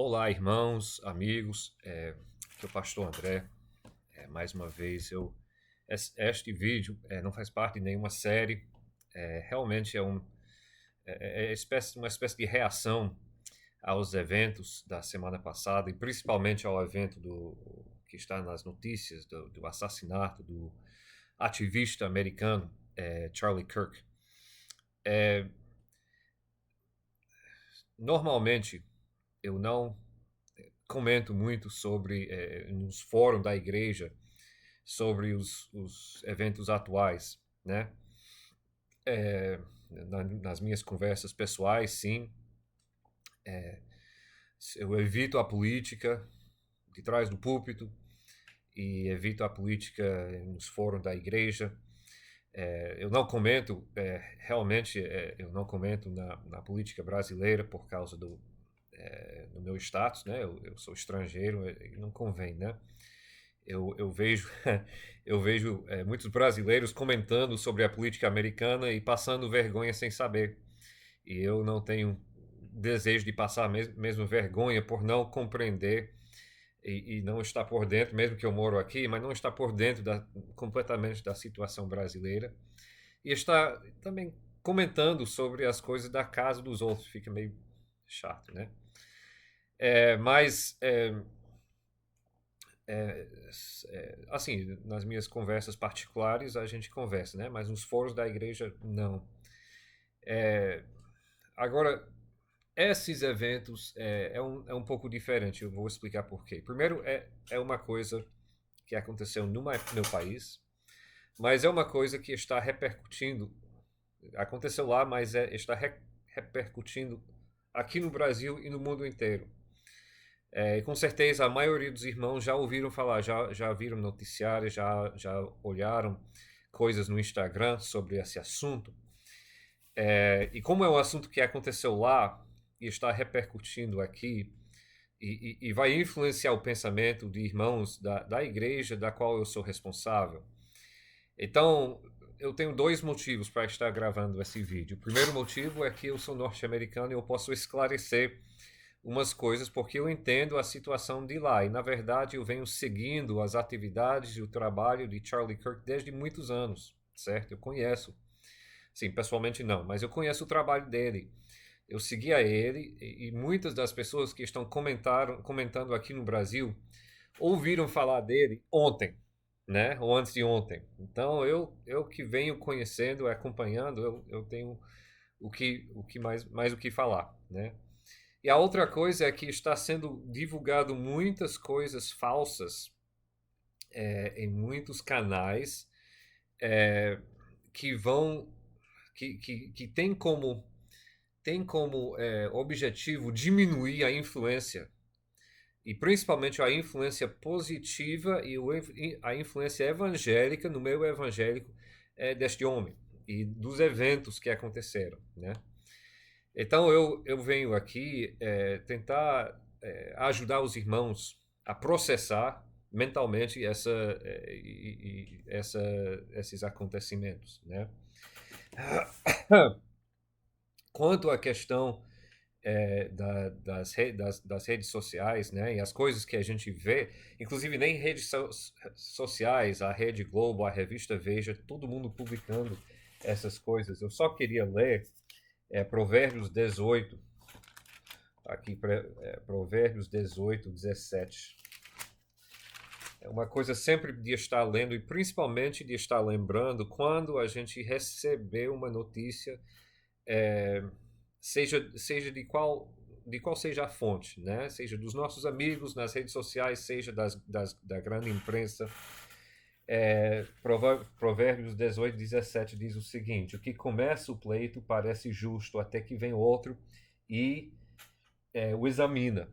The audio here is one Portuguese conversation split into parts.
Olá, irmãos, amigos, aqui é o pastor André. Mais uma vez, este vídeo não faz parte de nenhuma série. Realmente uma espécie de reação aos eventos da semana passada e principalmente ao evento que está nas notícias do assassinato do ativista americano Charlie Kirk. Normalmente, eu não comento muito nos fóruns da igreja sobre os eventos atuais, né? Nas minhas conversas pessoais, sim, eu evito a política de trás do púlpito e evito a política nos fóruns da igreja. Eu não comento, realmente, eu não comento na política brasileira por causa do meu status, né? Eu sou estrangeiro, não convém, né? Eu vejo, eu vejo muitos brasileiros comentando sobre a política americana e passando vergonha sem saber. E eu não tenho desejo de passar mesmo vergonha por não compreender e não estar por dentro, mesmo que eu moro aqui, mas não estar por dentro completamente da situação brasileira. E estar também comentando sobre as coisas da casa dos outros. Fica meio chato, né? Mas assim, nas minhas conversas particulares a gente conversa, né? Mas nos fóruns da igreja, não. Agora, esses eventos é um pouco diferente, eu vou explicar por quê. Primeiro, é uma coisa que aconteceu no meu país, mas é uma coisa que está repercutindo. Aconteceu lá, mas está repercutindo aqui no Brasil e no mundo inteiro. E com certeza a maioria dos irmãos já ouviram falar, já viram noticiários, já olharam coisas no Instagram sobre esse assunto. E como é um assunto que aconteceu lá e está repercutindo aqui, e vai influenciar o pensamento de irmãos da igreja da qual eu sou responsável. Então, eu tenho dois motivos para estar gravando esse vídeo. O primeiro motivo é que eu sou norte-americano e eu posso esclarecer umas coisas porque eu entendo a situação de lá. E, na verdade, eu venho seguindo as atividades e o trabalho de Charlie Kirk desde muitos anos, certo? Eu conheço. Sim, pessoalmente não, mas eu conheço o trabalho dele. Eu seguia ele e muitas das pessoas que estão comentando aqui no Brasil ouviram falar dele ontem, né? Ou antes de ontem. Então eu que venho conhecendo, acompanhando, eu tenho o que mais o que falar, né? E a outra coisa é que está sendo divulgado muitas coisas falsas em muitos canais que vão que tem como objetivo diminuir a influência e principalmente a influência positiva a influência evangélica no meio evangélico deste homem e dos eventos que aconteceram, né? Então eu venho aqui tentar ajudar os irmãos a processar mentalmente esses acontecimentos, né? Quanto à questão das redes sociais, né? E as coisas que a gente vê, inclusive nem redes sociais, a Rede Globo, a revista Veja, todo mundo publicando essas coisas. Eu só queria ler Provérbios 18, aqui, Provérbios 18, 17. É uma coisa sempre de estar lendo e principalmente de estar lembrando quando a gente receber uma notícia, seja de qual seja a fonte, né? Seja dos nossos amigos nas redes sociais, seja da grande imprensa. Provérbios 18, 17 diz o seguinte: o que começa o pleito parece justo, até que vem outro e o examina.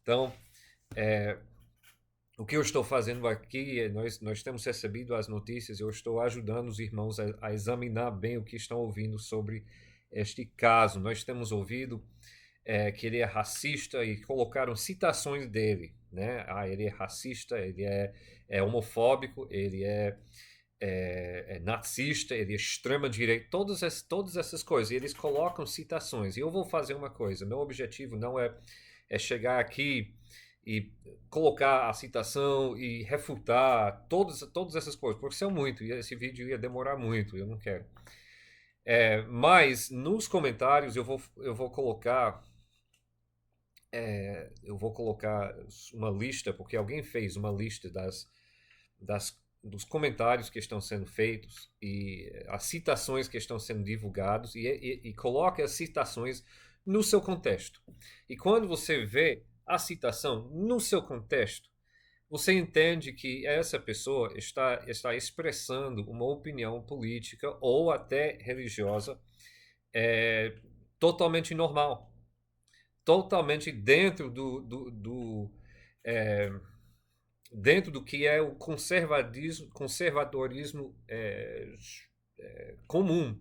Então, o que eu estou fazendo aqui, nós temos recebido as notícias, eu estou ajudando os irmãos a examinar bem o que estão ouvindo sobre este caso. Nós temos ouvido que ele é racista e colocaram citações dele, né? Ele é racista, ele é homofóbico, ele é nazista, ele é extrema-direita, todas essas coisas. E eles colocam citações. E eu vou fazer uma coisa, meu objetivo não é é chegar aqui e colocar a citação e refutar todas essas coisas, porque são muito, e esse vídeo ia demorar muito, eu não quero. Mas nos comentários eu vou colocar uma lista, porque alguém fez uma lista dos comentários que estão sendo feitos e as citações que estão sendo divulgados e coloque as citações no seu contexto. E quando você vê a citação no seu contexto, você entende que essa pessoa está expressando uma opinião política ou até religiosa é, totalmente normal, totalmente é, dentro do que é o conservadorismo comum,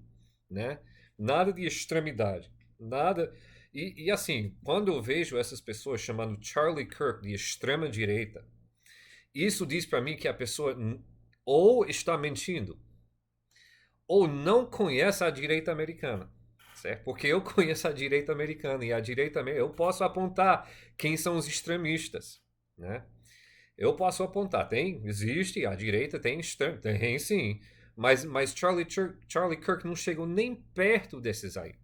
né? Nada de extremidade, nada. E assim, quando eu vejo essas pessoas chamando Charlie Kirk de extrema direita, isso diz para mim que a pessoa ou está mentindo ou não conhece a direita americana, certo? Porque eu conheço a direita americana e a direita eu posso apontar quem são os extremistas, né? Eu posso apontar, existe, a direita tem sim, mas Charlie Kirk não chegou nem perto desses aí.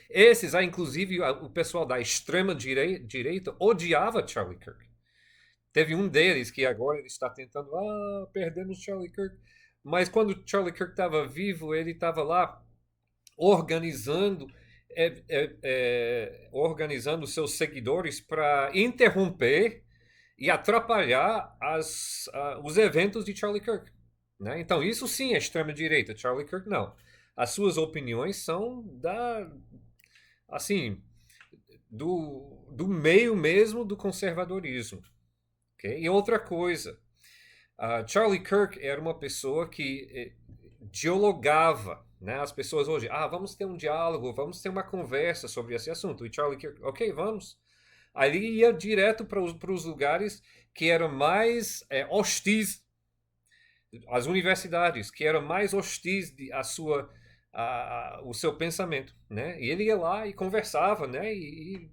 Esses aí, inclusive, o pessoal da extrema direita odiava Charlie Kirk. Teve um deles que agora ele está tentando, perdemos Charlie Kirk. Mas quando Charlie Kirk estava vivo, ele estava lá organizando organizando seus seguidores para interromper e atrapalhar os eventos de Charlie Kirk. Né? Então, isso sim é extrema-direita. Charlie Kirk, não. As suas opiniões são assim, do meio mesmo do conservadorismo. Okay? E outra coisa, Charlie Kirk era uma pessoa que dialogava. Né? As pessoas hoje, vamos ter um diálogo, vamos ter uma conversa sobre esse assunto. E Charlie Kirk, ok, vamos. Aí ele ia direto para os lugares que eram mais hostis, as universidades, que eram mais hostis o seu pensamento. Né? E ele ia lá e conversava, né? e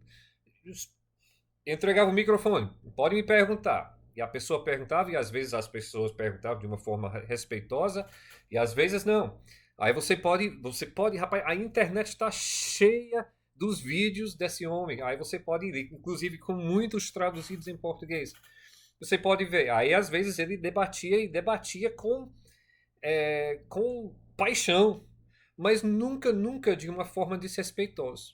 entregava o microfone. Pode me perguntar. E a pessoa perguntava, e às vezes as pessoas perguntavam de uma forma respeitosa, e às vezes não. Aí você pode, rapaz, a internet está cheia dos vídeos desse homem. Aí você pode ir, inclusive com muitos traduzidos em português. Você pode ver. Aí às vezes ele debatia com paixão, mas nunca de uma forma desrespeitosa.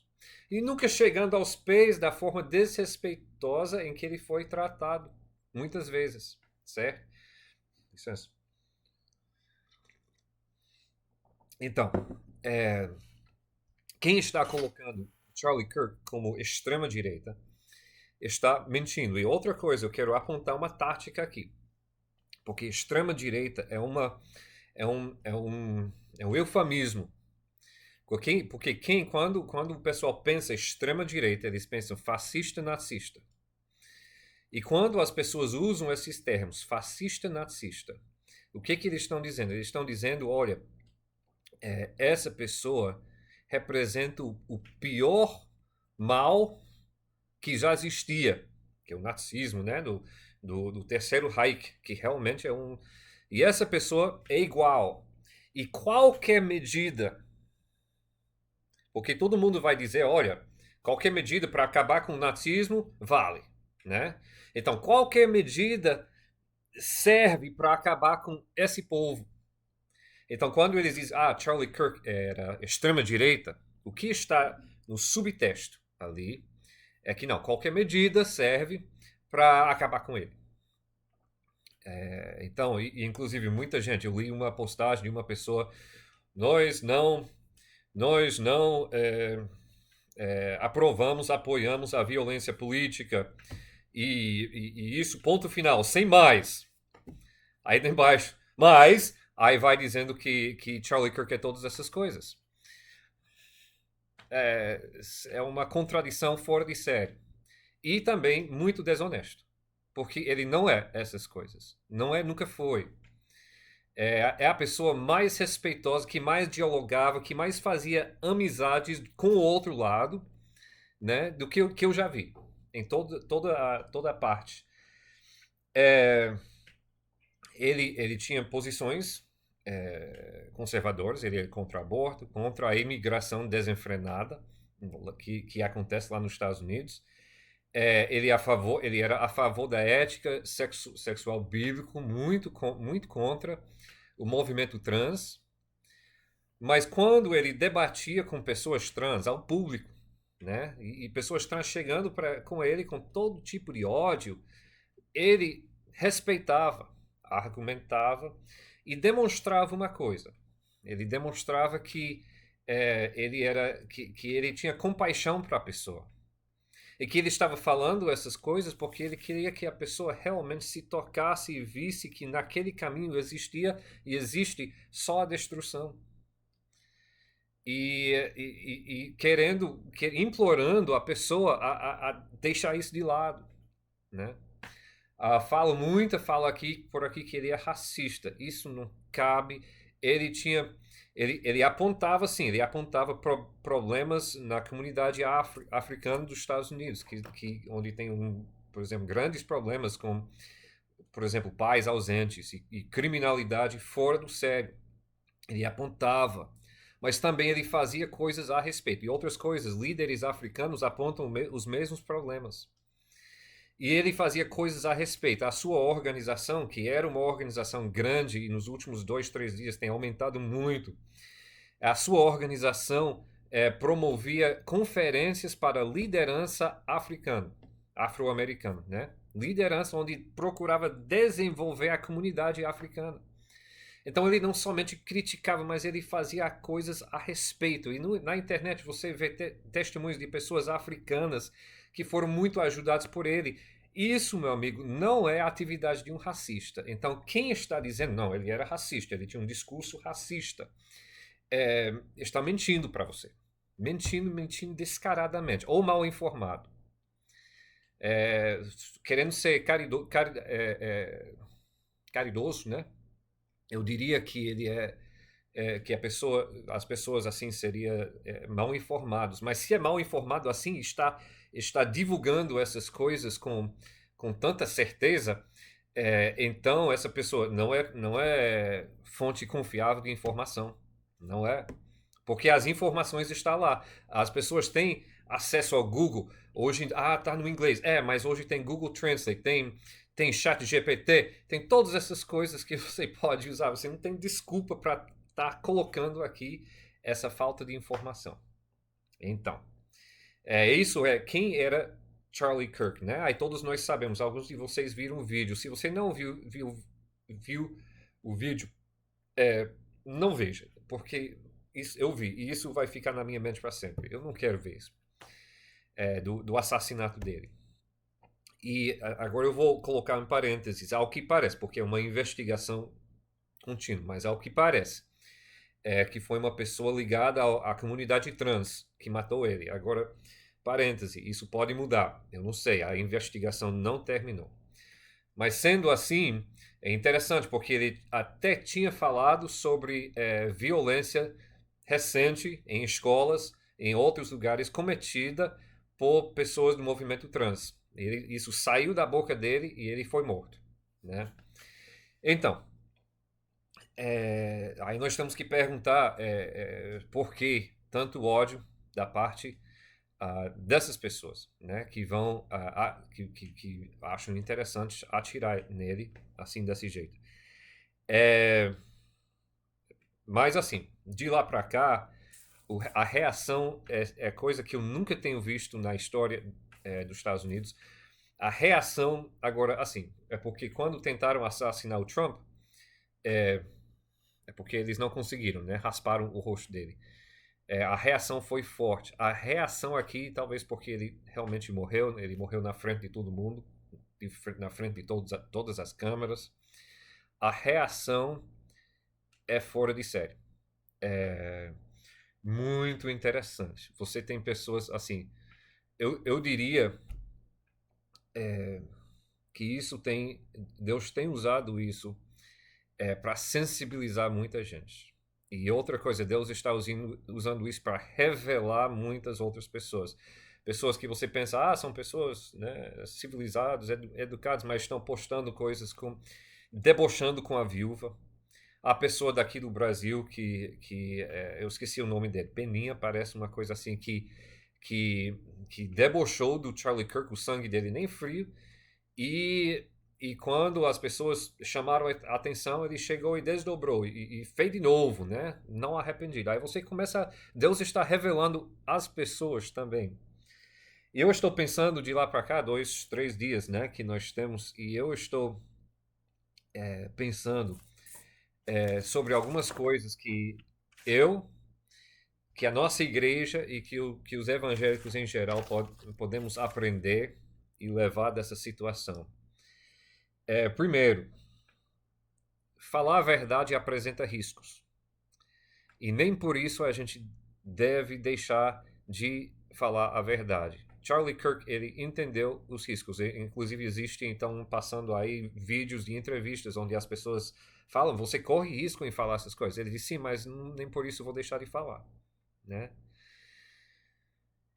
E nunca chegando aos pés da forma desrespeitosa em que ele foi tratado, muitas vezes, certo? Licença. Então, quem está colocando Charlie Kirk como extrema-direita está mentindo. E outra coisa, eu quero apontar uma tática aqui. Porque extrema-direita é um eufemismo. Porque quando o pessoal pensa extrema-direita, eles pensam fascista, nazista. E quando as pessoas usam esses termos, fascista, nazista, o que eles estão dizendo? Eles estão dizendo, olha, essa pessoa representa o pior mal que já existia, que é o nazismo, né? Do Terceiro Reich, que realmente é um... E essa pessoa é igual. E qualquer medida... Porque todo mundo vai dizer, olha, qualquer medida para acabar com o nazismo vale, né? Então, qualquer medida serve para acabar com esse povo. Então, quando eles dizem, Charlie Kirk era extrema-direita, o que está no subtexto ali é que não, qualquer medida serve para acabar com ele. Então, inclusive, muita gente, eu li uma postagem de uma pessoa, nós não aprovamos, apoiamos a violência política e isso, ponto final, sem mais. Aí embaixo, mas aí vai dizendo que Charlie Kirk é todas essas coisas. É uma contradição fora de série. E também muito desonesto. Porque ele não é essas coisas. Não é, nunca foi. É a pessoa mais respeitosa, que mais dialogava, que mais fazia amizades com o outro lado, né, do que eu já vi. em toda a parte. É, ele tinha posições conservadoras, ele é contra o aborto, contra a imigração desenfrenada que acontece lá nos Estados Unidos. Ele era a favor da ética sexual bíblico, muito contra o movimento trans. Mas quando ele debatia com pessoas trans, ao público, né, e pessoas trans chegando com ele com todo tipo de ódio, ele respeitava, argumentava e demonstrava uma coisa. Ele demonstrava que que ele tinha compaixão para a pessoa. E que ele estava falando essas coisas porque ele queria que a pessoa realmente se tocasse e visse que naquele caminho existia e existe só a destruição. Implorando a pessoa a deixar isso de lado, né? Falo aqui por aqui que ele é racista. Isso não cabe. Ele tinha, ele apontava sim, ele apontava problemas na comunidade africana dos Estados Unidos, onde tem por exemplo, grandes problemas com, por exemplo, pais ausentes e criminalidade fora do sério. Ele apontava, mas também ele fazia coisas a respeito. E outras coisas, líderes africanos apontam os mesmos problemas. E ele fazia coisas a respeito. A sua organização, que era uma organização grande e nos últimos 2, 3 dias tem aumentado muito, a sua organização promovia conferências para liderança africana, afro-americana, né? Liderança onde procurava desenvolver a comunidade africana. Então ele não somente criticava, mas ele fazia coisas a respeito. E na internet você vê testemunhos de pessoas africanas que foram muito ajudadas por ele. Isso, meu amigo, não é a atividade de um racista. Então quem está dizendo, não, ele era racista, ele tinha um discurso racista, está mentindo para você. Mentindo descaradamente, ou mal informado. Querendo ser caridoso, né? Eu diria que ele que as pessoas assim seriam mal informados. Mas se é mal informado assim, está divulgando essas coisas com tanta certeza, então essa pessoa não é fonte confiável de informação. Não é. Porque as informações estão lá. As pessoas têm acesso ao Google. Hoje, tá no inglês. Mas hoje tem Google Translate, tem chat GPT, tem todas essas coisas que você pode usar. Você não tem desculpa para estar colocando aqui essa falta de informação. Então, isso quem era Charlie Kirk, né? Aí todos nós sabemos, alguns de vocês viram o vídeo. Se você não viu o vídeo, não veja, porque eu vi, e isso vai ficar na minha mente para sempre. Eu não quero ver isso. Do assassinato dele. E agora eu vou colocar em parênteses, ao que parece, porque é uma investigação contínua, mas ao que parece, que foi uma pessoa ligada à comunidade trans que matou ele. Agora, parêntese, isso pode mudar, eu não sei, a investigação não terminou. Mas sendo assim, é interessante, porque ele até tinha falado sobre violência recente em escolas, em outros lugares, cometida por pessoas do movimento trans. Isso saiu da boca dele e ele foi morto, né? Então, aí nós temos que perguntar por que tanto ódio da parte dessas pessoas, né, que vão que acham interessante atirar nele assim desse jeito. Mas assim, de lá para cá, a reação é coisa que eu nunca tenho visto na história dos Estados Unidos. A reação, agora, assim, é porque quando tentaram assassinar o Trump, é porque eles não conseguiram, né? Rasparam o rosto dele. A reação foi forte. A reação aqui, talvez porque ele realmente morreu, ele morreu na frente de todo mundo, na frente de todas as câmeras. A reação é fora de série. É muito interessante. Você tem pessoas assim. Eu diria que Deus tem usado isso para sensibilizar muita gente. E outra coisa, Deus está usando isso para revelar muitas outras pessoas. pessoas que você pensa, são pessoas, né, civilizadas, educadas, mas estão postando coisas debochando com a viúva. A pessoa daqui do Brasil eu esqueci o nome dele, Peninha, parece uma coisa assim, que, que debochou do Charlie Kirk, o sangue dele nem frio, e, e quando as pessoas chamaram a atenção, ele chegou e desdobrou, e fez de novo, né? Não arrependido. Aí você começa, Deus está revelando as pessoas também. E eu estou pensando de lá para cá, 2, 3 dias, né, que nós temos, e eu estou pensando sobre algumas coisas eu, que a nossa igreja e que os evangélicos em geral podemos aprender e levar dessa situação. Primeiro, falar a verdade apresenta riscos. E nem por isso a gente deve deixar de falar a verdade. Charlie Kirk, ele entendeu os riscos. Inclusive, existe, então, passando aí vídeos de entrevistas onde as pessoas falam, você corre risco em falar essas coisas. Ele disse, sim, mas nem por isso eu vou deixar de falar, né?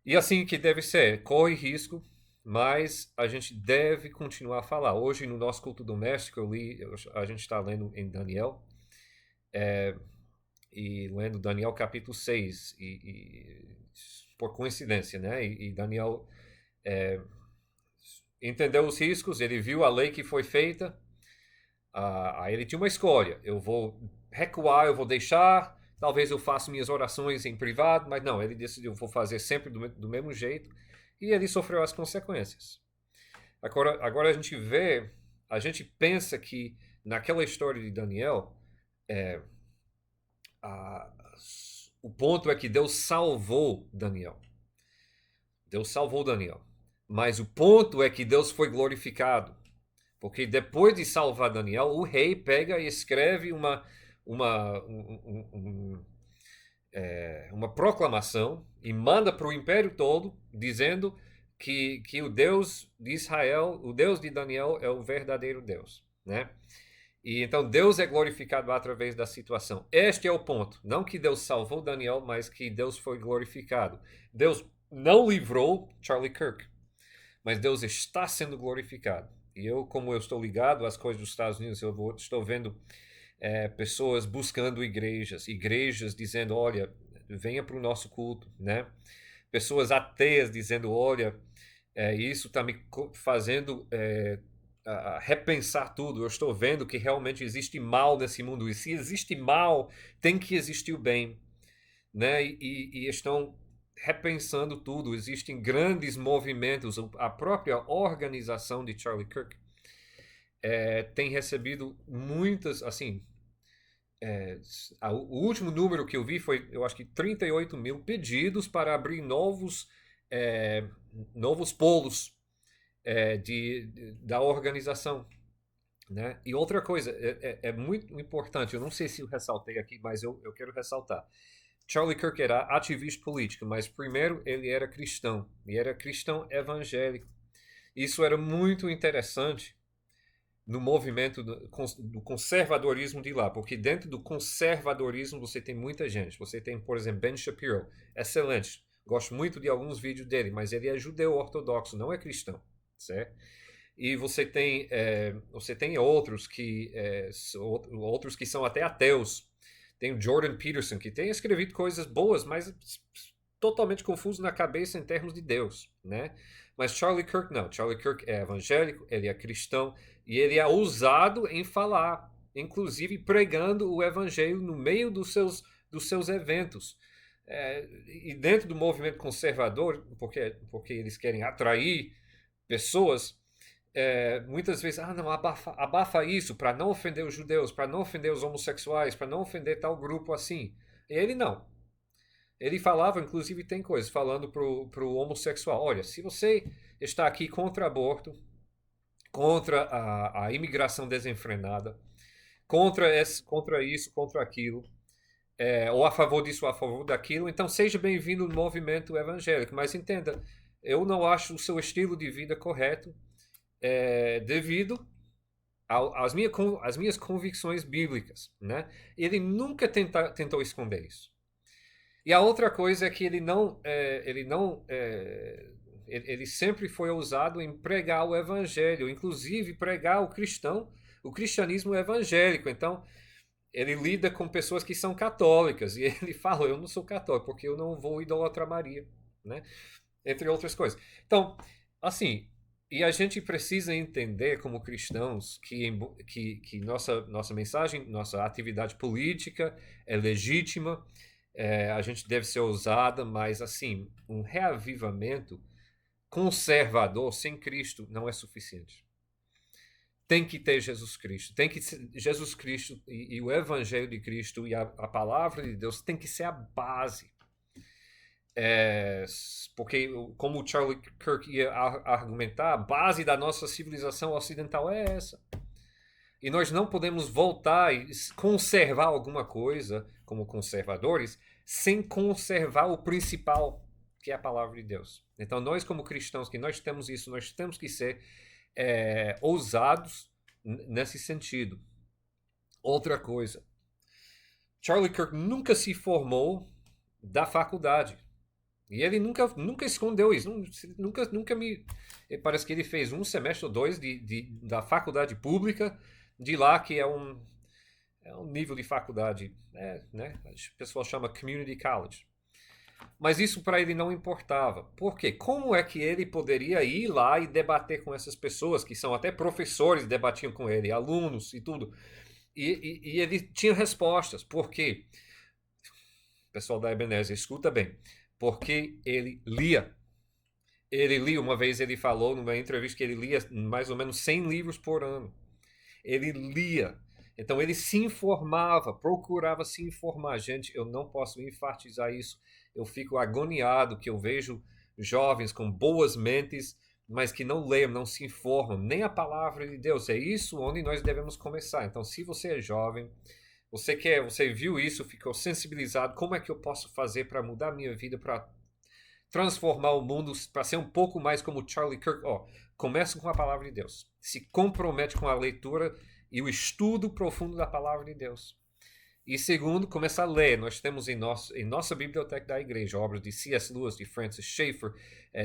E assim que deve ser, corre risco, mas a gente deve continuar a falar. Hoje, no nosso culto doméstico, a gente está lendo em Daniel, e lendo Daniel capítulo 6, por coincidência, né? E Daniel entendeu os riscos, ele viu a lei que foi feita, aí ele tinha uma escolha: eu vou recuar, eu vou deixar, talvez eu faça minhas orações em privado, mas não, ele decidiu, eu vou fazer sempre do mesmo jeito, e ele sofreu as consequências. Agora a gente pensa que naquela história de Daniel, a, o ponto é que Deus salvou Daniel. Deus salvou Daniel. Mas o ponto é que Deus foi glorificado. Porque depois de salvar Daniel, o rei pega e escreve uma proclamação e manda para o império todo, dizendo que o Deus de Israel, o Deus de Daniel, é o verdadeiro Deus, né? E então Deus é glorificado através da situação. Este é o ponto. Não que Deus salvou Daniel, mas que Deus foi glorificado. Deus não livrou Charlie Kirk, mas Deus está sendo glorificado. E eu, como eu estou ligado às coisas dos Estados Unidos, estou vendo pessoas buscando igrejas dizendo, olha, venha para o nosso culto, né? Pessoas ateias dizendo, olha, isso está me fazendo a repensar tudo. Eu estou vendo que realmente existe mal nesse mundo. E se existe mal, tem que existir o bem, né? E estão repensando tudo. Existem grandes movimentos. A própria organização de Charlie Kirk tem recebido muitas, assim, o último número que eu vi foi, eu acho que 38 mil pedidos para abrir novos polos da organização, né? E outra coisa, é muito importante, eu não sei se eu ressaltei aqui, mas eu quero ressaltar. Charlie Kirk era ativista político, mas primeiro ele era cristão, e era cristão evangélico. Isso era muito interessante no movimento do conservadorismo de lá, porque dentro do conservadorismo você tem muita gente. Você tem, por exemplo, Ben Shapiro, excelente. Gosto muito de alguns vídeos dele, mas ele é judeu ortodoxo, não é cristão, certo? E você tem outros outros que são até ateus. Tem o Jordan Peterson, que tem escrevido coisas boas, mas totalmente confuso na cabeça em termos de Deus, né? Mas Charlie Kirk não. Charlie Kirk é evangélico, ele é cristão e ele é ousado em falar, inclusive pregando o evangelho no meio dos seus eventos. E dentro do movimento conservador, porque eles querem atrair pessoas, muitas vezes, não, abafa isso para não ofender os judeus, para não ofender os homossexuais, para não ofender tal grupo assim. E ele não. Ele falava, inclusive tem coisas, falando pro homossexual, olha, se você está aqui contra aborto, contra a imigração desenfrenada, contra isso, contra aquilo, ou a favor disso, ou a favor daquilo, então seja bem-vindo no movimento evangélico. Mas entenda, eu não acho o seu estilo de vida correto, devido às minhas convicções bíblicas, né? Ele nunca tentou esconder isso. E a outra coisa é que ele não Ele sempre foi ousado em pregar o evangelho, inclusive pregar o cristianismo evangélico. Então, ele lida com pessoas que são católicas e ele fala: eu não sou católico porque eu não vou idolatrar Maria, né? Entre outras coisas. Então, assim, e a gente precisa entender como cristãos que nossa mensagem, nossa atividade política é legítima, a gente deve ser ousada, mas assim, um reavivamento conservador sem Cristo não é suficiente. Tem que ter Jesus Cristo. Tem que ser Jesus Cristo e o Evangelho de Cristo e a palavra de Deus tem que ser a base. Porque, como o Charlie Kirk ia argumentar, a base da nossa civilização ocidental é essa. E nós não podemos voltar e conservar alguma coisa como conservadores sem conservar o principal, que é a palavra de Deus. Então, nós como cristãos, que nós temos isso, nós temos que ser ousados nesse sentido. Outra coisa, Charlie Kirk nunca se formou da faculdade. E ele nunca escondeu isso. Nunca me. Parece que ele fez um semestre ou dois da faculdade pública, de lá que é um nível de faculdade, né? O pessoal chama community college. Mas isso para ele não importava. Por quê? Como é que ele poderia ir lá e debater com essas pessoas, que são até professores, debatiam com ele, alunos e tudo. E ele tinha respostas. Por quê? Pessoal da Ebenezer, escuta bem. Porque ele lia. Ele lia, uma vez ele falou numa entrevista que ele lia mais ou menos 100 livros por ano. Ele lia. Então ele se informava, procurava se informar. Gente, eu não posso enfatizar isso. Eu fico agoniado que eu vejo jovens com boas mentes, mas que não leiam, não se informam, nem a palavra de Deus. É isso onde nós devemos começar. Então, se você é jovem, você viu isso, ficou sensibilizado, como é que eu posso fazer para mudar a minha vida, para transformar o mundo, para ser um pouco mais como Charlie Kirk? Começa com a palavra de Deus. Se compromete com a leitura e o estudo profundo da palavra de Deus. E segundo, começa a ler. Nós temos em nossa biblioteca da igreja obras de C.S. Lewis, de Francis Schaeffer,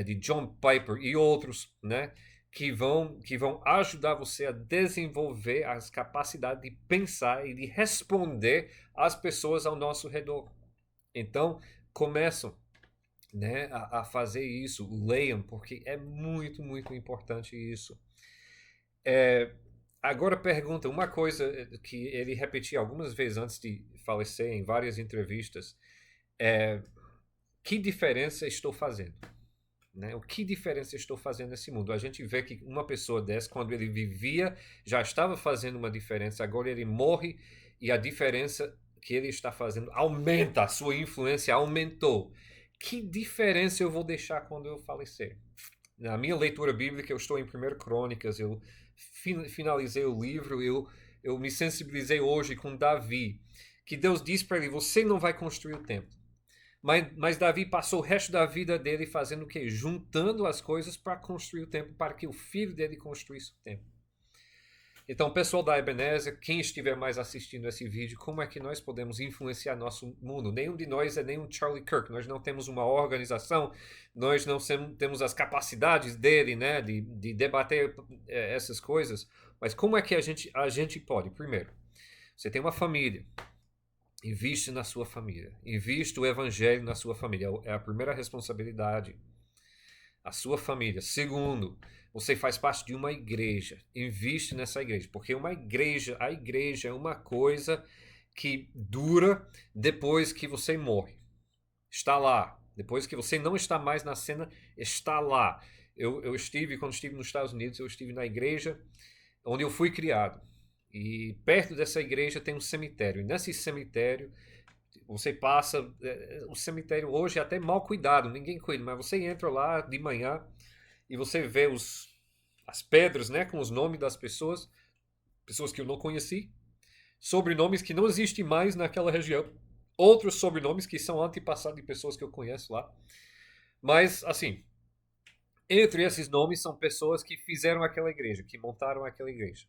de John Piper e outros, né, que vão ajudar você a desenvolver as capacidades de pensar e de responder às pessoas ao nosso redor. Então, começam, né, a fazer isso, leiam, porque é muito, muito importante isso. Agora pergunta, uma coisa que ele repetia algumas vezes antes de falecer em várias entrevistas, que diferença estou fazendo? Né? O que diferença estou fazendo nesse mundo? A gente vê que uma pessoa dessa, quando ele vivia, já estava fazendo uma diferença, agora ele morre e a diferença que ele está fazendo aumenta, a sua influência aumentou. Que diferença eu vou deixar quando eu falecer? Na minha leitura bíblica, eu estou em 1 Crônicas, eu finalizei o livro, eu me sensibilizei hoje com Davi, que Deus diz para ele: você não vai construir o templo. Mas Davi passou o resto da vida dele fazendo o quê? Juntando as coisas para construir o templo, para que o filho dele construísse o templo. Então, pessoal da Ebenezer, quem estiver mais assistindo esse vídeo, como é que nós podemos influenciar nosso mundo? Nenhum de nós é nenhum Charlie Kirk, nós não temos uma organização, nós não temos as capacidades dele, né, de debater essas coisas, mas como é que a gente pode? Primeiro, você tem uma família, investe na sua família, investe o evangelho na sua família, é a primeira responsabilidade. A sua família. Segundo, você faz parte de uma igreja. Investe nessa igreja. Porque a igreja é uma coisa que dura depois que você morre. Está lá. Depois que você não está mais na cena, está lá. Quando estive nos Estados Unidos, eu estive na igreja onde eu fui criado. E perto dessa igreja tem um cemitério. E nesse cemitério você passa, o cemitério hoje é até mal cuidado, ninguém cuida, mas você entra lá de manhã e você vê as pedras, né, com os nomes das pessoas que eu não conheci, sobrenomes que não existem mais naquela região, outros sobrenomes que são antepassados de pessoas que eu conheço lá. Mas, assim, entre esses nomes são pessoas que fizeram aquela igreja, que montaram aquela igreja.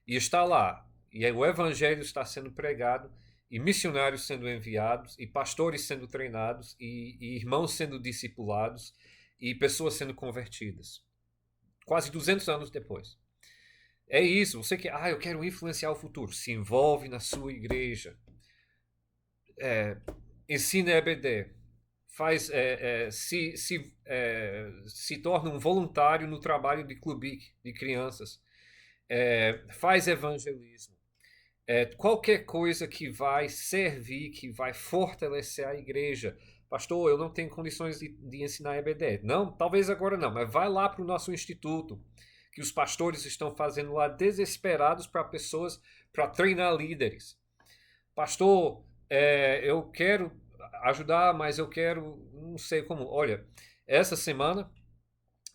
E está lá, e o evangelho está sendo pregado, e missionários sendo enviados, e pastores sendo treinados, e irmãos sendo discipulados, e pessoas sendo convertidas. Quase 200 anos depois. É isso, você quer, eu quero influenciar o futuro. Se envolve na sua igreja. Ensina EBD. Se torna um voluntário no trabalho de clube de crianças. Faz evangelismo. Qualquer coisa que vai servir, que vai fortalecer a igreja. Pastor, eu não tenho condições de ensinar EBD. Não, talvez agora não, mas vai lá para o nosso instituto, que os pastores estão fazendo lá desesperados para pessoas, para treinar líderes. Pastor, eu quero ajudar, mas eu quero, não sei como. Olha, essa semana,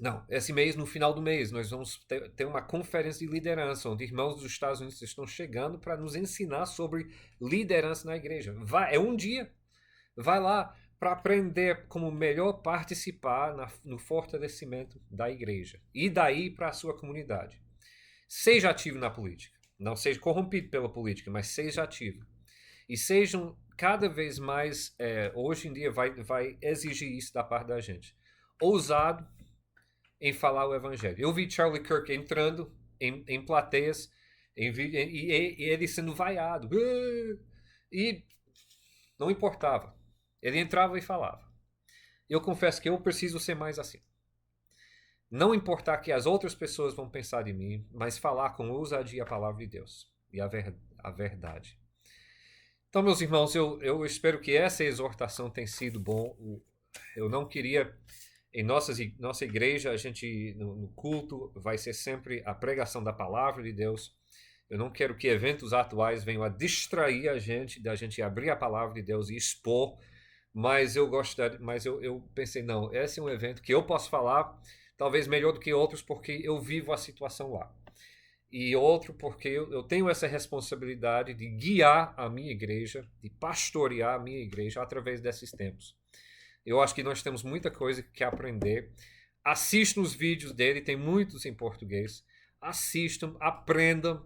não, esse mês, no final do mês, nós vamos ter uma conferência de liderança, onde irmãos dos Estados Unidos estão chegando para nos ensinar sobre liderança na igreja. É um dia, vai lá para aprender como melhor participar no fortalecimento da igreja. E daí para a sua comunidade. Seja ativo na política. Não seja corrompido pela política, mas seja ativo. E sejam cada vez mais, hoje em dia vai exigir isso da parte da gente, ousado em falar o evangelho. Eu vi Charlie Kirk entrando em plateias e ele sendo vaiado. E não importava. Ele entrava e falava. Eu confesso que eu preciso ser mais assim. Não importar que as outras pessoas vão pensar de mim, mas falar com ousadia a palavra de Deus e a verdade. Então, meus irmãos, eu espero que essa exortação tenha sido bom. Eu não queria, em nossa igreja, a gente, no culto, vai ser sempre a pregação da palavra de Deus. Eu não quero que eventos atuais venham a distrair a gente, da gente abrir a palavra de Deus e expor, mas eu pensei, não, esse é um evento que eu posso falar, talvez melhor do que outros, porque eu vivo a situação lá. E outro porque eu tenho essa responsabilidade de guiar a minha igreja, de pastorear a minha igreja através desses tempos. Eu acho que nós temos muita coisa que aprender. Assistam os vídeos dele, tem muitos em português. Assistam, aprendam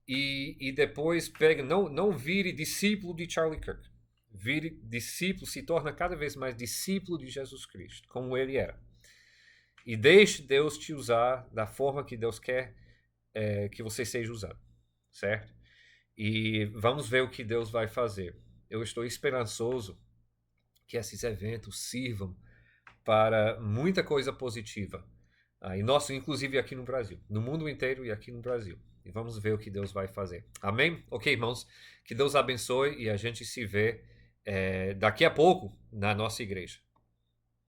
e depois peguem. Não vire discípulo de Charlie Kirk. Vire discípulo, se torna cada vez mais discípulo de Jesus Cristo, como ele era. E deixe Deus te usar da forma que Deus quer que você seja usado, certo? E vamos ver o que Deus vai fazer. Eu estou esperançoso que esses eventos sirvam para muita coisa positiva, inclusive aqui no Brasil, no mundo inteiro e aqui no Brasil. E vamos ver o que Deus vai fazer. Amém? Ok, irmãos? Que Deus abençoe e a gente se vê daqui a pouco na nossa igreja.